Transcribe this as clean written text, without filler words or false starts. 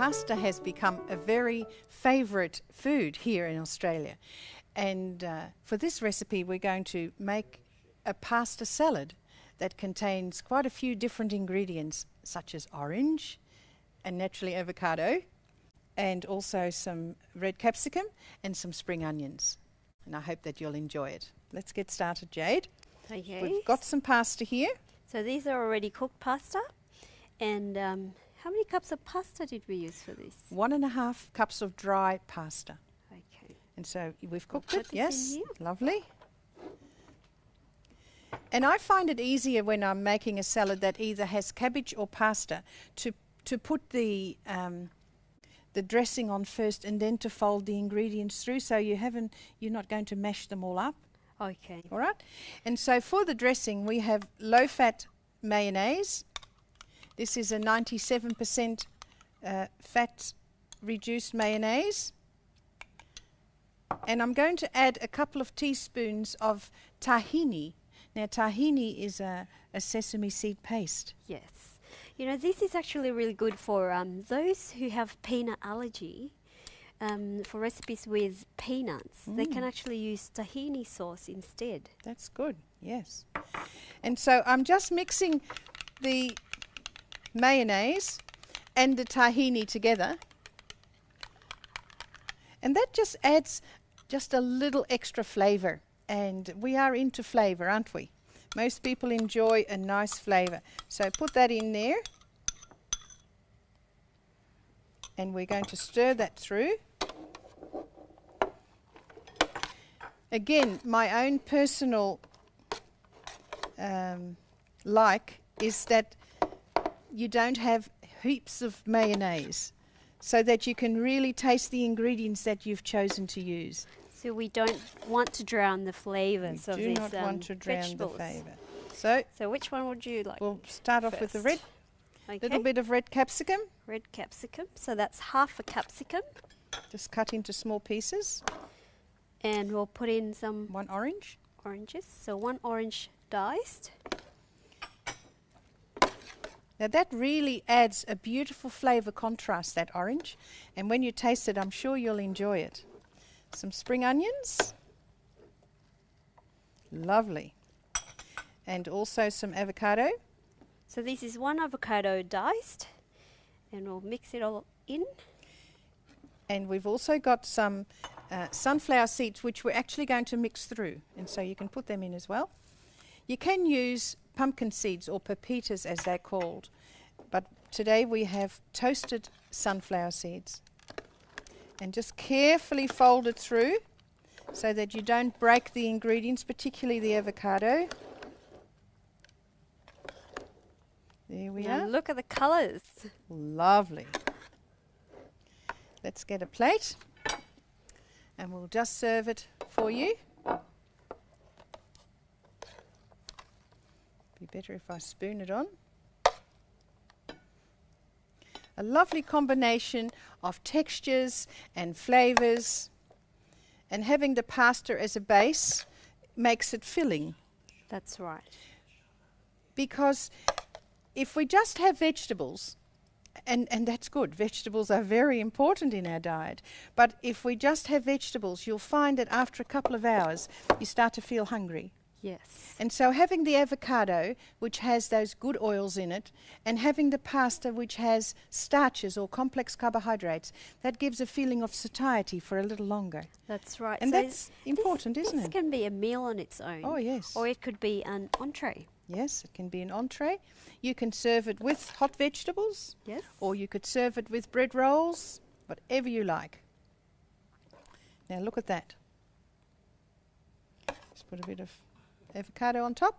Pasta has become a very favourite food here in Australia. And for this recipe, we're going to make a pasta salad that contains quite a few different ingredients, such as orange and naturally avocado, and also some red capsicum and some spring onions. And I hope that you'll enjoy it. Let's get started, Jade. Okay. We've got some pasta here. So these are already cooked pasta. And how many cups of pasta did we use for this? 1.5 cups of dry pasta. Okay. And so we've cooked We'll it, put this yes, in here. lovely. And I find it easier when I'm making a salad that either has cabbage or pasta to put the dressing on first and then to fold the ingredients through, so you're not going to mash them all up. Okay. All right. And so for the dressing, we have low-fat mayonnaise. This is a 97% fat reduced mayonnaise. And I'm going to add a couple of teaspoons of tahini. Now, tahini is a sesame seed paste. Yes. You know, this is actually really good for those who have peanut allergy. For recipes with peanuts, they can actually use tahini sauce instead. That's good, yes. And so I'm just mixing the mayonnaise and the tahini together. And that just adds just a little extra flavour. And we are into flavour, aren't we? Most people enjoy a nice flavour. So put that in there. And we're going to stir that through. Again, my own personal like is that you don't have heaps of mayonnaise, so that you can really taste the ingredients that you've chosen to use. So we don't want to drown the flavours of We these do not want to drown vegetables. the flavour. So which one would you like? We'll start off with the red. Okay. Little bit of red capsicum, Red capsicum. So that's half a capsicum. just cut into small pieces. And we'll put in some 1 orange. oranges. So 1 orange diced. Now that really adds a beautiful flavour contrast, that orange. And when you taste it, I'm sure you'll enjoy it. Some spring onions. Lovely. And also some avocado. So this is 1 avocado diced. And we'll mix it all in. And we've also got some sunflower seeds, which we're actually going to mix through. And so you can put them in as well. You can use pumpkin seeds or pepitas, as they're called. But today we have toasted sunflower seeds. And just carefully fold it through so that you don't break the ingredients, particularly the avocado. There we Now are. look at the colours. Lovely. Let's get a plate and we'll just serve it for you. Be better if I spoon it on. A lovely combination of textures and flavours, and having the pasta as a base makes it filling. That's right. Because if we just have vegetables, and that's good, vegetables are very important in our diet, but if we just have vegetables, you'll find that after a couple of hours you start to feel hungry. Yes. And so having the avocado, which has those good oils in it, and having the pasta, which has starches or complex carbohydrates, that gives a feeling of satiety for a little longer. That's right. And So that's important, isn't This it? can be a meal on its own. Oh, yes. Or it could be an entree. Yes, it can be an entree. You can serve it with hot vegetables. Yes. Or you could serve it with bread rolls, whatever you like. Now look at that. Just put a bit of avocado on top.